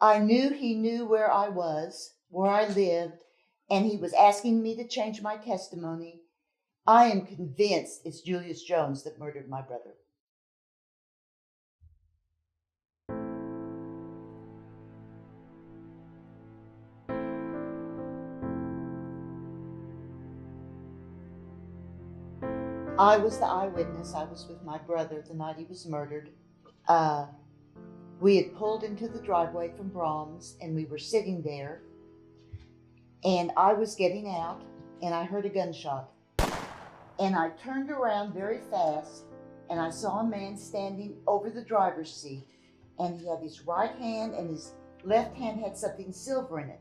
I knew he knew where I was, where I lived, and he was asking me to change my testimony. I am convinced it's Julius Jones that murdered my brother. I was the eyewitness. I was with my brother the night he was murdered. We had pulled into the driveway from Braum's, and we were sitting there, and I was getting out, and I heard a gunshot. And I turned around very fast, and I saw a man standing over the driver's seat, and he had his right hand and his left hand had something silver in it.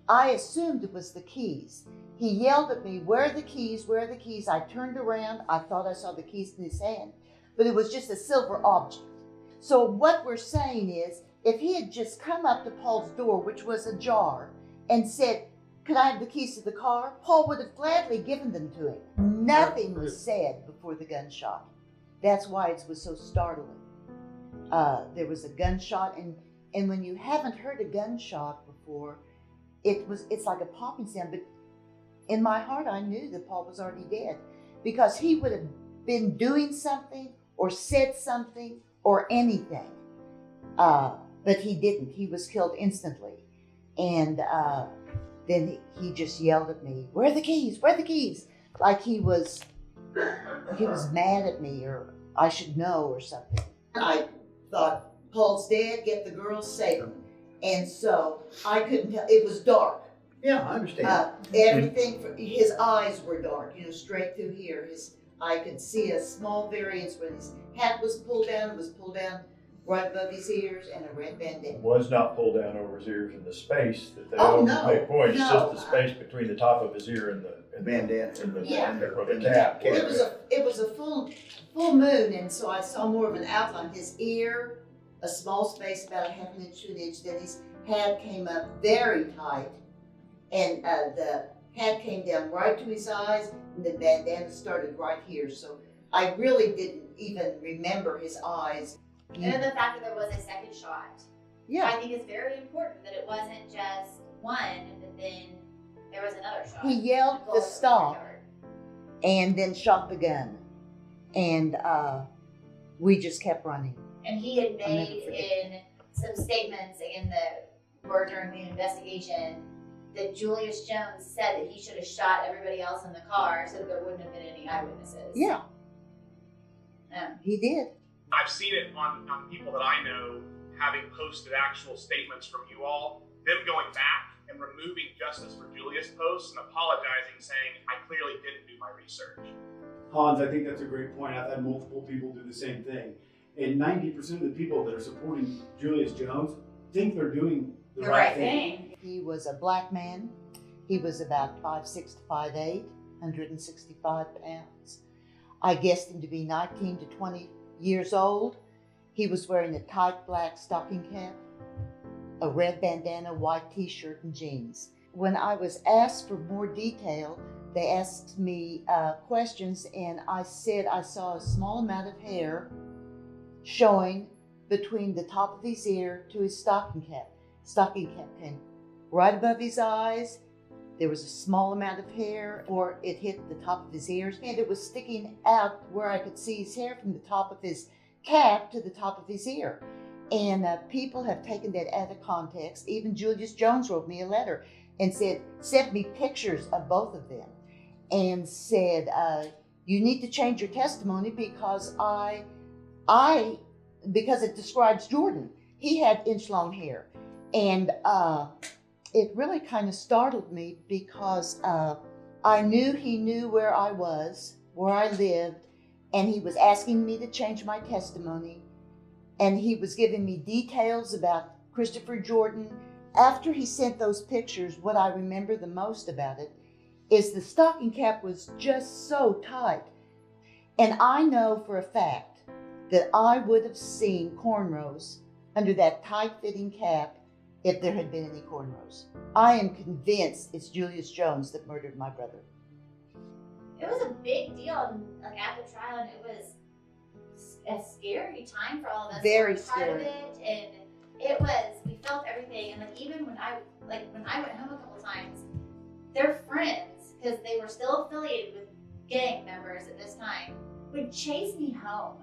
I assumed it was the keys. He yelled at me, "Where are the keys? Where are the keys?" I turned around. I thought I saw the keys in his hand, but it was just a silver object. So what we're saying is, if he had just come up to Paul's door, which was ajar, and said, "Could I have the keys to the car?" Paul would have gladly given them to him. Nothing was said before the gunshot. That's why it was so startling. There was a gunshot, and when you haven't heard a gunshot before, it's like a popping sound. But in my heart, I knew that Paul was already dead, because he would have been doing something or said something or anything. But he didn't. He was killed instantly. And then he just yelled at me, "Where are the keys? Where are the keys?" Like he was mad at me, or I should know or something. I thought, Paul's dead, get the girls, save him. And so I couldn't tell. It was dark. Yeah, I understand. Everything, his eyes were dark, straight through here. I could see a small variance when his hat was pulled down. It was pulled down right above his ears, and a red bandana. It was not pulled down over his ears in the space that they make point. It's just the space between the top of his ear and the bandana. And the cap. It was a full moon, and so I saw more of an outline. His ear, a small space about a half an inch to an inch. Then his hat came up very tight, and the hat came down right to his eyes, and the bandana started right here. So I really didn't even remember his eyes. And then the fact that there was a second shot, I think is very important, that it wasn't just one, but then there was another shot. He yelled to stop and then shot the gun. And we just kept running. And he had made in some statements during the investigation that Julius Jones said that he should have shot everybody else in the car so that there wouldn't have been any eyewitnesses. Yeah. He did. I've seen it on people that I know having posted actual statements from you all, them going back and removing Justice for Julius posts and apologizing, saying, "I clearly didn't do my research." Hans, I think that's a great point. I've had multiple people do the same thing. And 90% of the people that are supporting Julius Jones think they're doing the right thing. He was a black man. He was about 5'6" to 5'8", 165 pounds. I guessed him to be 19 to 20 years old. He was wearing a tight black stocking cap, a red bandana, white t-shirt, and jeans. When I was asked for more detail, they asked me questions, and I said I saw a small amount of hair showing between the top of his ear to his stocking cap. Stocking cap came right above his eyes. There was a small amount of hair, or it hit the top of his ears, and it was sticking out where I could see his hair from the top of his cap to the top of his ear. And people have taken that out of context. Even Julius Jones wrote me a letter and sent me pictures of both of them, and said, "You need to change your testimony because because it describes Jordan. He had inch-long hair." And it really kind of startled me, because I knew he knew where I was, where I lived, and he was asking me to change my testimony, and he was giving me details about Christopher Jordan. After he sent those pictures, what I remember the most about it is the stocking cap was just so tight. And I know for a fact that I would have seen cornrows under that tight-fitting cap if there had been any cornrows. I am convinced it's Julius Jones that murdered my brother. It was a big deal at the trial, and it was a scary time for all of us. Very Part of scary. it, and we felt everything. when I went home a couple times, their friends, because they were still affiliated with gang members at this time, would chase me home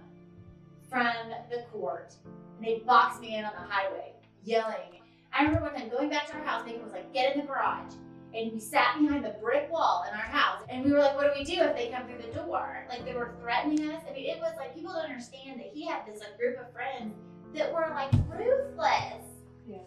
from the court, and they'd box me in on the highway, yelling. I remember one time going back to our house, Megan was like, get in the garage. And we sat behind the brick wall in our house, and we were like, what do we do if they come through the door? Like, they were threatening us. I mean, it was like, people don't understand that he had this like group of friends that were like ruthless. Yeah.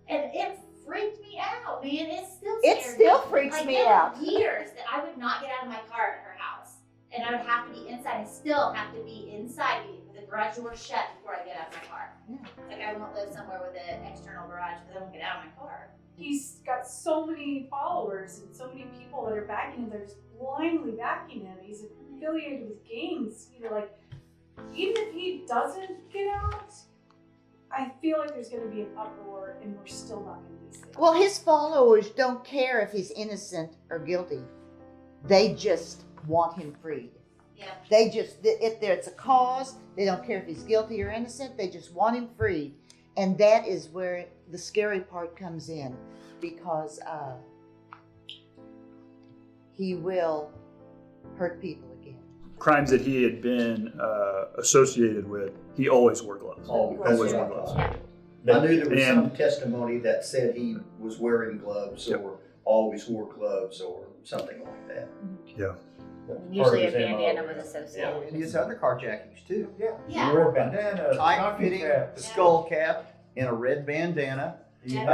And it freaked me out, man. It still freaks me out. There were years that I would not get out of my car at her house, and I would have to be inside. I still have to be inside with the garage door shut before I get out of my car. Yeah. Like, I won't live somewhere with an external garage because I won't get out of my car. He's got so many followers and so many people that are backing him. They're just blindly backing him. He's affiliated with gangs. You know, like, even if he doesn't get out, I feel like there's going to be an uproar, and we're still not going to be safe. Well, his followers don't care if he's innocent or guilty. They just want him freed. Yeah. They just, if there's a cause, they don't care if he's guilty or innocent. They just want him freed. And that is where the scary part comes in, because he will hurt people again. Crimes that he had been associated with, he always wore gloves. Always wore gloves. I knew there was some And- testimony that said he was wearing gloves Yep. or always wore gloves or something like that. Yeah. Usually a Part of his MO, bandana yeah. was associated. And his other carjackings too. Yeah. He wore a bandana, Tight stocking fitting cap. skull cap and a red bandana. He Yeah. may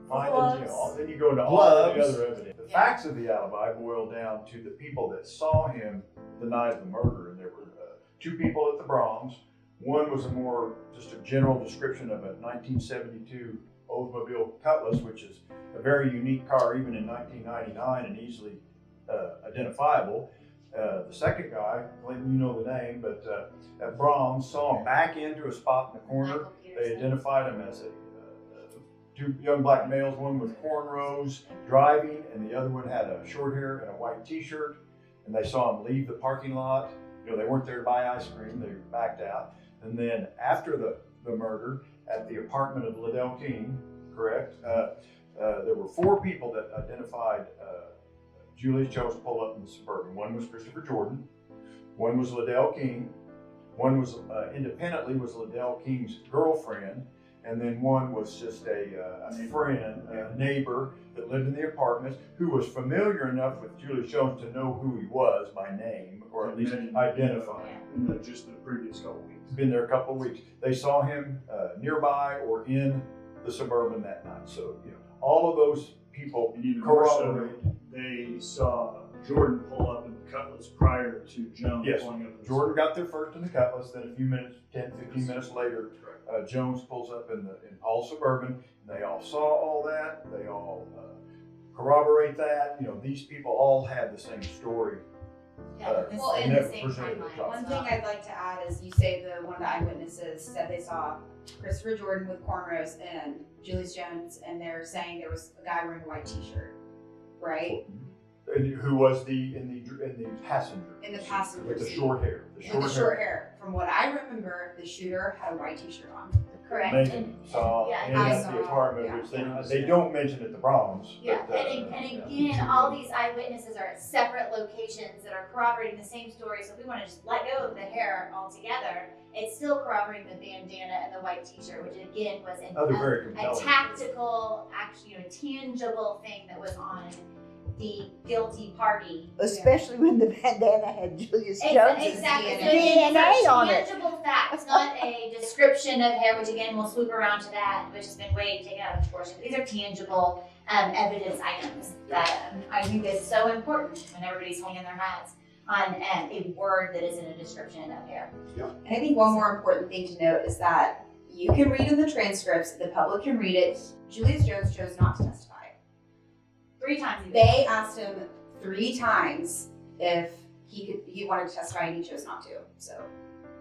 find it, you know, Gloves. then you go into all the Gloves. other evidence. The Yeah. facts of the alibi boil down to the people that saw him the night of the murder, and there were two people at the Braums. One was just a general description of a 1972 Oldsmobile Cutlass, which is a very unique car even in 1999 and easily identifiable. The second guy, Clinton, you know the name, but at Braum saw him back into a spot in the corner. Michael They Peterson. identified him as two young black males, one with cornrows driving, and the other one had a short hair and a white t-shirt. And they saw him leave the parking lot. You know, they weren't there to buy ice cream, they backed out. And then after the murder at the apartment of Liddell King, correct, there were four people that identified Julius Jones pull up in the Suburban. One was Christopher Jordan, one was Liddell King, one was independently was Liddell King's girlfriend, and then one was just a friend, a neighbor that lived in the apartments who was familiar enough with Julius Jones to know who he was by name, or at least identify him. In just the previous couple weeks. Been there a couple of weeks. They saw him nearby or in the Suburban that night. So, you know, all of those people And even more so, corroborate. they saw Jordan pull up in the Cutlass prior to Jones Yes, pulling up in the Jordan got there first in the Cutlass, then a few minutes, 10, 15 minutes later, Jones pulls up in Paul's Suburban. They all saw all that. They all corroborate that. You know, these people all had the same story. Yeah, Well, They in never the same presented timeline. the One trial. thing I'd like to add is you say one of the eyewitnesses said they saw Christopher Jordan with cornrows and Julius Jones, and they're saying there was a guy wearing a white t-shirt, right? And who was in the passenger? In the passenger with the seat. short hair. With the short hair. From what I remember, the shooter had a white t-shirt on. correct. Megan saw yeah, in I the saw, apartment, yeah. which they don't mention at the Braums. Yeah, but, and again, all these eyewitnesses are at separate locations that are corroborating the same story. So if we want to just let go of the hair altogether, it's still corroborating the bandana and the white t-shirt, which again was Other very a compelling. tactical, tangible thing that was on the guilty party. Especially when the bandana had Julius Jones' Exactly. So DNA these are on it. tangible facts, not a description of hair, which again we'll swoop around to that, which has been way taken out of proportion. These are tangible evidence items that I think is so important when everybody's hanging their hats on a word that isn't a description of hair. And I think one more important thing to note is that you can read in the transcripts, the public can read it. Julius Jones chose not to testify. 3 times even. They asked him 3 times if he wanted to testify, and he chose not to. So,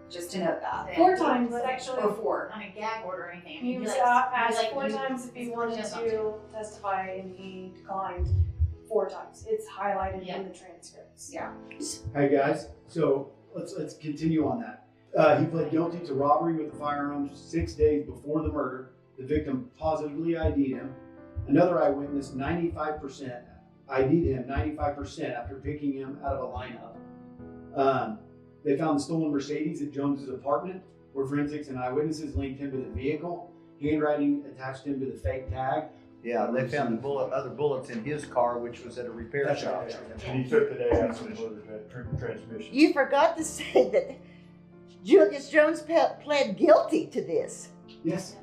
just to note that. 4 times, actually. Or 4. On a gag order or anything. He was like, asked like, 4 you- times if he you wanted chose not to testify, and he declined 4 times. It's highlighted Yeah. in the transcripts. Yeah. Hey guys, so let's continue on that. He pled guilty to robbery with a firearm 6 days before the murder. The victim positively ID'd him. Another eyewitness, 95%, ID'd him 95% after picking him out of a lineup. They found the stolen Mercedes at Jones's apartment, where forensics and eyewitnesses linked him to the vehicle. Handwriting attached him to the fake tag. Yeah, they found the other bullets in his car, which was at a repair That's shop. right. And he took the day out of the transmission. You forgot to say that Julius Jones pled guilty to this. Yes.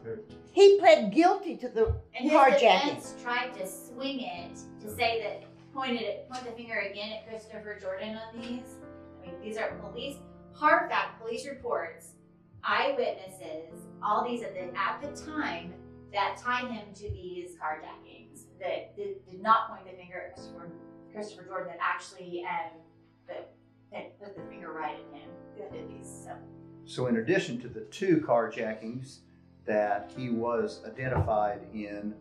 He pled guilty to the And his carjacking. defense tried to swing it to say that point the finger again at Christopher Jordan on these. I mean, these are hard fact police reports, eyewitnesses, all these at the time that tied him to these carjackings that did not point the finger at Christopher Jordan, that actually that put the finger right at him that did these. So in addition to the 2 carjackings that he was identified in,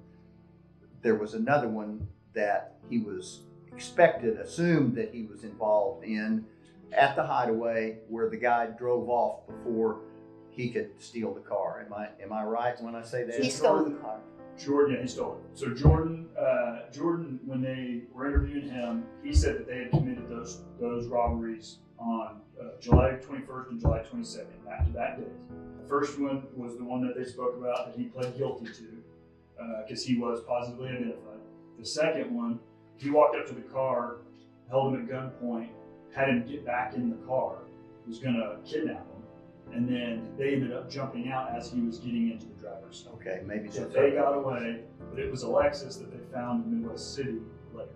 there was another one that he was assumed that he was involved in at the hideaway, where the guy drove off before he could steal the car. Am I right when I say that? He stole the car. Jordan, yeah, he stole it. So Jordan, when they were interviewing him, he said that they had committed those robberies on July 21st and July 22nd, back-to-back days. The first one was the one that they spoke about that he pled guilty to, because he was positively identified. The second one, he walked up to the car, held him at gunpoint, had him get back in the car, was going to kidnap him, and then they ended up jumping out as he was getting into the driver's seat. Okay, maybe So that's they got away, but it was a Lexus that they found in Midwest City later.